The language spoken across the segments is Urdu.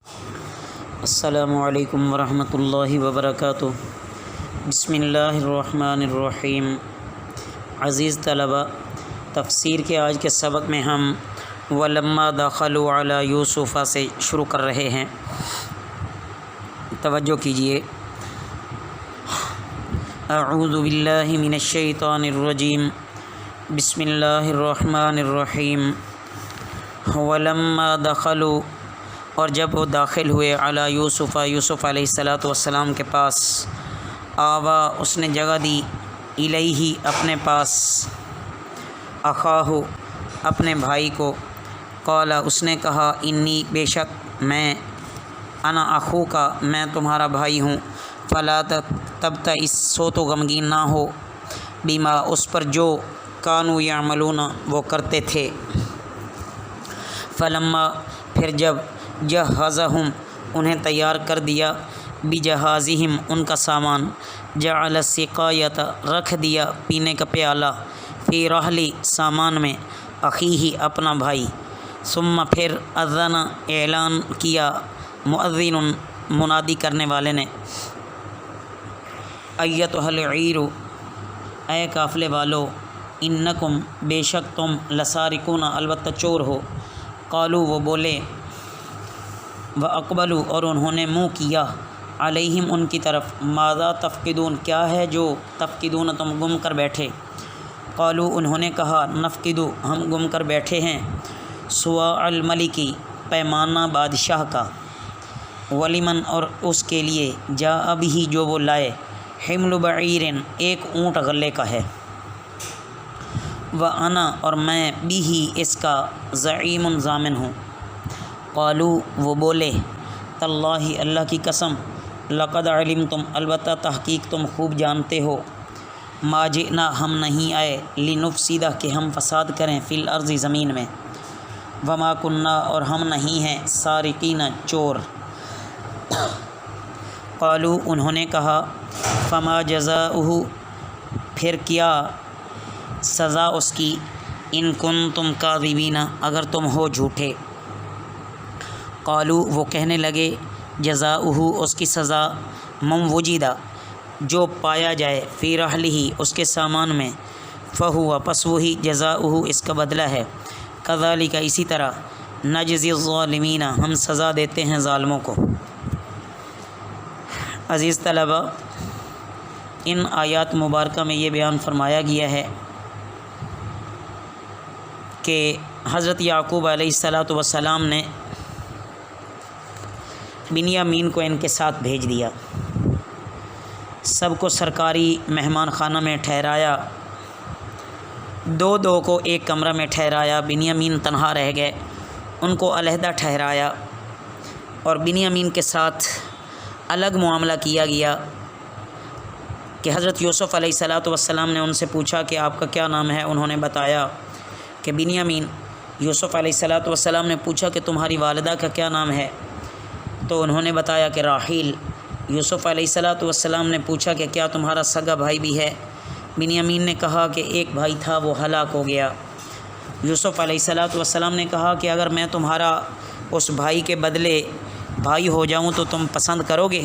السلام علیکم ورحمۃ اللہ وبرکاتہ۔ بسم اللہ الرحمن الرحیم۔ عزیز طلباء، تفسیر کے آج کے سبق میں ہم وَلَمَّا دَخَلُوا عَلَى یوسف سے شروع کر رہے ہیں۔ توجہ کیجیے۔ اعوذ باللہ من الشیطان الرجیم، بسم اللہ الرحمن الرحیم۔ وَلَمَّا دَخَلُوا، اور جب وہ داخل ہوئے علی یوسف علیہ السلام کے پاس، آوا، اس نے جگہ دی، الیہ، اپنے پاس، اخاہ، اپنے بھائی کو، قال، اس نے کہا، انی، بے شک میں، انا اخوک، میں تمہارا بھائی ہوں، فلا تبتئس، سو تو غمگین نہ ہو، بما، اس پر جو، کانوا یعملون، وہ کرتے تھے۔ فلما، پھر جب، جہزہم، انہیں تیار کر دیا، بجہازہم، ان کا سامان، جعل السقایۃ، رکھ دیا پینے کا پیالہ، فی رحل، سامان میں، اخیہ، اپنا بھائی، ثم، پھر، اذن، اعلان کیا، مؤذن، منادی کرنے والے نے، ایتھا العیر، اے قافلے والو، انکم، بے شک تم، لسارقون، البتہ چور ہو، قالوا، وہ بولے، وَأَقْبَلُوا، اور انہوں نے منہ کیا، علیہم، ان کی طرف، ماذا تفقدون، کیا ہے جو تفقدون، تم گم کر بیٹھے، قالوا، انہوں نے کہا، نفقد، ہم گم کر بیٹھے ہیں، سواع الملکی، پیمانہ بادشاہ کا، ولمن، اور اس کے لیے، جاء بہ، جو وہ لائے، حمل بعیر، ایک اونٹ غلے کا ہے، وَأَنَا، اور میں، بہ، اس کا، زعیم، ضامن ہوں، قالوا، وہ بولے، تاللہ، اللہ کی قسم، لقد علمتم، البتہ تحقیق تم خوب جانتے ہو، ما جئنا، ہم نہیں آئے، لنفسد، کہ ہم فساد کریں، فی الارض، زمین میں، وما کننا، اور ہم نہیں ہیں، سارقین، چور، قالوا، انہوں نے کہا، فما جزاؤہ، پھر کیا سزا اس کی، ان کنتم کاذبین، اگر تم ہو جھوٹے، قالوا، وہ کہنے لگے، جزاؤہ، اس کی سزا، من وجدہ، جو پایا جائے، فی رحلہ، اس کے سامان میں، فہو، پس وہی، جزاؤہ، اس کا بدلہ ہے، کذالک، اسی طرح، نجزی الظالمین، ہم سزا دیتے ہیں ظالموں کو۔ عزیز طلباء، ان آیات مبارکہ میں یہ بیان فرمایا گیا ہے کہ حضرت یعقوب علیہ السلام نے بنیامین کو ان کے ساتھ بھیج دیا، سب کو سرکاری مہمان خانہ میں ٹھہرایا، دو کو ایک کمرہ میں ٹھہرایا، بنیامین تنہا رہ گئے، ان کو علیحدہ ٹھہرایا، اور بنیامین کے ساتھ الگ معاملہ کیا گیا کہ حضرت یوسف علیہ السلام نے ان سے پوچھا کہ آپ کا کیا نام ہے، انہوں نے بتایا کہ بنیامین۔ یوسف علیہ السلام نے پوچھا کہ تمہاری والدہ کا کیا نام ہے، تو انہوں نے بتایا کہ راحیل۔ یوسف علیہ السلام نے پوچھا کہ کیا تمہارا سگا بھائی بھی ہے، بنیامین نے کہا کہ ایک بھائی تھا، وہ ہلاک ہو گیا۔ یوسف علیہ السلام نے کہا کہ اگر میں تمہارا اس بھائی کے بدلے بھائی ہو جاؤں تو تم پسند کرو گے؟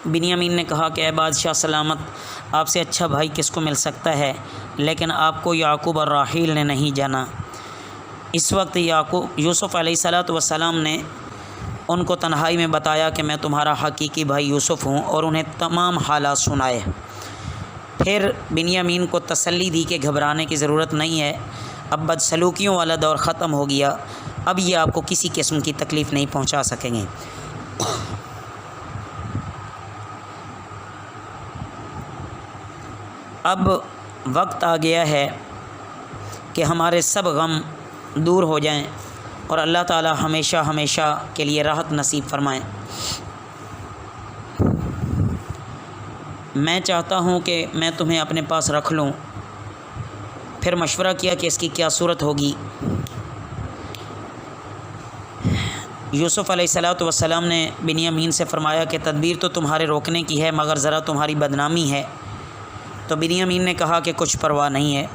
بنیامین نے کہا کہ اے بادشاہ سلامت، آپ سے اچھا بھائی کس کو مل سکتا ہے، لیکن آپ کو یعقوب اور راحیل نے نہیں جانا۔ اس وقت یوسف علیہ السلام نے ان کو تنہائی میں بتایا کہ میں تمہارا حقیقی بھائی یوسف ہوں، اور انہیں تمام حالات سنائے۔ پھر بنیامین کو تسلی دی کہ گھبرانے کی ضرورت نہیں ہے، اب بدسلوکیوں والا دور ختم ہو گیا، اب یہ آپ کو کسی قسم کی تکلیف نہیں پہنچا سکیں گے۔ اب وقت آ گیا ہے کہ ہمارے سب غم دور ہو جائیں، اور اللہ تعالی ہمیشہ ہمیشہ کے لیے راحت نصیب فرمائیں۔ میں چاہتا ہوں کہ میں تمہیں اپنے پاس رکھ لوں۔ پھر مشورہ کیا کہ اس کی کیا صورت ہوگی۔ یوسف علیہ السلام نے بنیامین سے فرمایا کہ تدبیر تو تمہارے روکنے کی ہے، مگر ذرا تمہاری بدنامی ہے۔ تو بنیامین نے کہا کہ کچھ پرواہ نہیں ہے،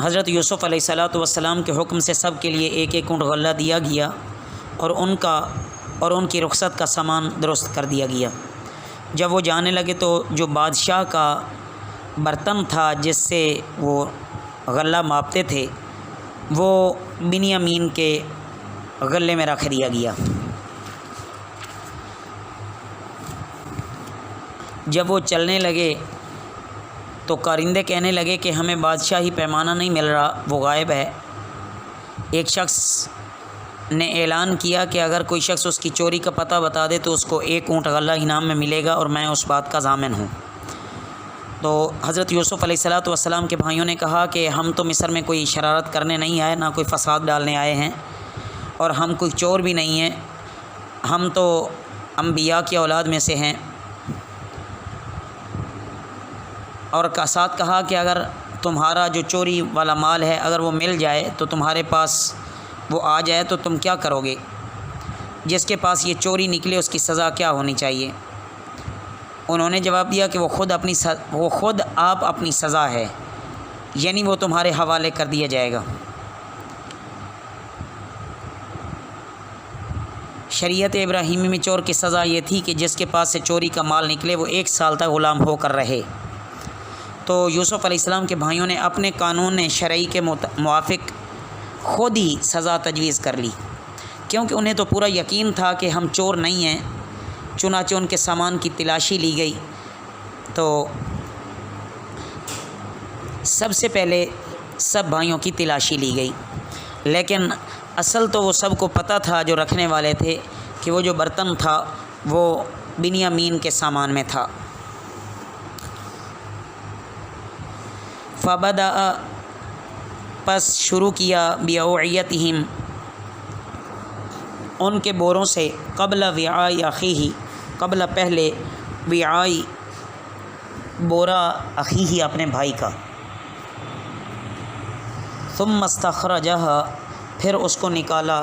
حضرت یوسف علیہ الصلوۃ والسلام کے حکم سے سب کے لیے ایک ایک اونٹ غلہ دیا گیا اور ان کی رخصت کا سامان درست کر دیا گیا۔ جب وہ جانے لگے تو جو بادشاہ کا برتن تھا جس سے وہ غلہ ماپتے تھے وہ بنیامین کے غلے میں رکھ دیا گیا۔ جب وہ چلنے لگے تو کارندے کہنے لگے کہ ہمیں بادشاہی پیمانہ نہیں مل رہا، وہ غائب ہے۔ ایک شخص نے اعلان کیا کہ اگر کوئی شخص اس کی چوری کا پتہ بتا دے تو اس کو ایک اونٹ غلہ انعام میں ملے گا اور میں اس بات کا ضامن ہوں۔ تو حضرت یوسف علیہ الصلوۃ والسلام کے بھائیوں نے کہا کہ ہم تو مصر میں کوئی شرارت کرنے نہیں آئے، نہ کوئی فساد ڈالنے آئے ہیں، اور ہم کوئی چور بھی نہیں ہیں، ہم تو انبیاء کی اولاد میں سے ہیں۔ اور ساتھ کہا کہ اگر تمہارا جو چوری والا مال ہے اگر وہ مل جائے تو تمہارے پاس وہ آ جائے تو تم کیا کرو گے؟ جس کے پاس یہ چوری نکلے اس کی سزا کیا ہونی چاہیے؟ انہوں نے جواب دیا کہ وہ خود آپ اپنی سزا ہے، یعنی وہ تمہارے حوالے کر دیا جائے گا۔ شریعت ابراہیمی میں چور کی سزا یہ تھی کہ جس کے پاس سے چوری کا مال نکلے وہ 1 سال تک غلام ہو کر رہے۔ تو یوسف علیہ السلام کے بھائیوں نے اپنے قانون شرعی کے موافق خود ہی سزا تجویز کر لی، کیونکہ انہیں تو پورا یقین تھا کہ ہم چور نہیں ہیں۔ چنانچہ ان کے سامان کی تلاشی لی گئی تو سب سے پہلے سب بھائیوں کی تلاشی لی گئی، لیکن اصل تو وہ سب کو پتہ تھا جو رکھنے والے تھے کہ وہ جو برتن تھا وہ بنیامین کے سامان میں تھا۔ فبدأ، پس شروع کیا، بأوعیتہم، ان کے بوروں سے، قبل وعاء اخیہ، قبل پہلے، وعاء بورا، اخیہ اپنے بھائی کا، ثم استخرجہ، پھر اس کو نکالا،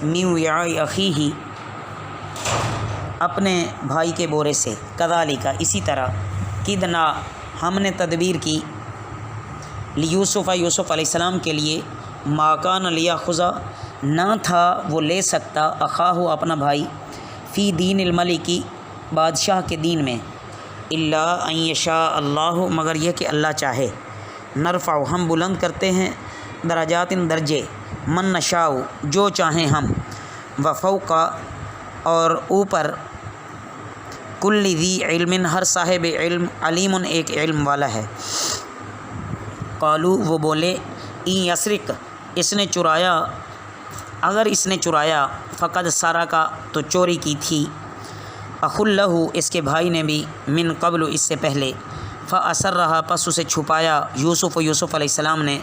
من وعاء اخیہ، اپنے بھائی کے بورے سے، کذالک، اسی طرح، کدنا، ہم نے تدبیر کی، لیوسف، یوسف علیہ السلام کے لیے، ما کان لیاخذ، نہ تھا وہ لے سکتا، اخاہ، اپنا بھائی، فی دین الملک، بادشاہ کے دین میں، الا ان یشاء اللہ، مگر یہ کہ اللہ چاہے، نرفع، ہم بلند کرتے ہیں، درجات، درجے، من نشاء، جو چاہیں ہم، وفوق، اور اوپر، کل ذی علم، ہر صاحب علم، علیم، ایک علم والا ہے۔ قالو، وہ بولے، ان یسرق، اس نے چرایا، اگر اس نے چرایا، فقد سرق، تو چوری کی تھی، اخ لہ، اس کے بھائی نے بھی، من قبل، اس سے پہلے، فاسرہ، پس اسے چھپایا، یوسف علیہ السلام نے،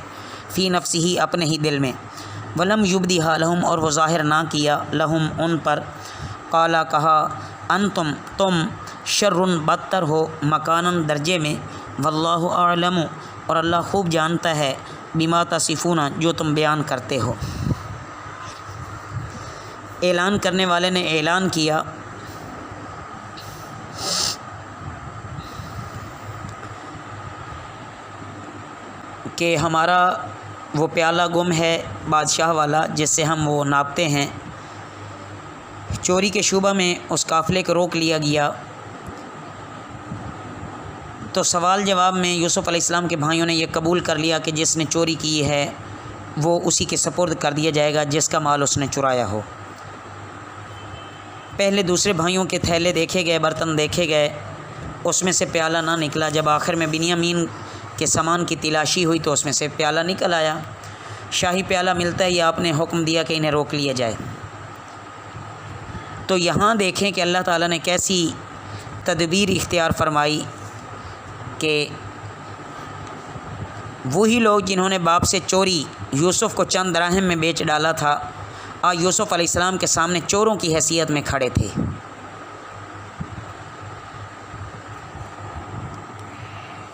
فی نفسہ، اپنے ہی دل میں، ولم یبدھا لہم، اور وہ ظاہر نہ کیا، لہم، ان پر، قالا، کہا، انتم، تم، شر، بدتر ہو، مکاناً، درجے میں، واللہ اعلم، اور اللہ خوب جانتا ہے، بما تصفون، جو تم بیان کرتے ہو۔ اعلان کرنے والے نے اعلان کیا کہ ہمارا وہ پیالہ گم ہے، بادشاہ والا، جس سے ہم وہ ناپتے ہیں۔ چوری کے شبہ میں اس قافلے کو روک لیا گیا۔ تو سوال جواب میں یوسف علیہ السلام کے بھائیوں نے یہ قبول کر لیا کہ جس نے چوری کی ہے وہ اسی کے سپرد کر دیا جائے گا جس کا مال اس نے چرایا ہو۔ پہلے دوسرے بھائیوں کے تھیلے دیکھے گئے، برتن دیکھے گئے، اس میں سے پیالہ نہ نکلا۔ جب آخر میں بنیامین کے سامان کی تلاشی ہوئی تو اس میں سے پیالہ نکل آیا۔ شاہی پیالہ ملتا ہے، یا آپ نے حکم دیا کہ انہیں روک لیا جائے۔ تو یہاں دیکھیں کہ اللہ تعالیٰ نے کیسی تدبیر اختیار فرمائی کہ وہی لوگ جنہوں نے باپ سے چوری یوسف کو چند دراہم میں بیچ ڈالا تھا، آج یوسف علیہ السلام کے سامنے چوروں کی حیثیت میں کھڑے تھے۔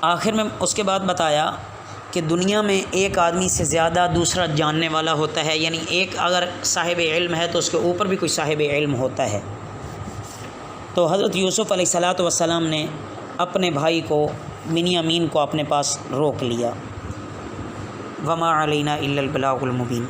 آخر میں اس کے بعد بتایا کہ دنیا میں ایک آدمی سے زیادہ دوسرا جاننے والا ہوتا ہے، یعنی ایک اگر صاحب علم ہے تو اس کے اوپر بھی کوئی صاحب علم ہوتا ہے۔ تو حضرت یوسف علیہ السلام نے اپنے بھائی کو، بنیامین کو، اپنے پاس روک لیا۔ وما علینا الا البلاغ المبین۔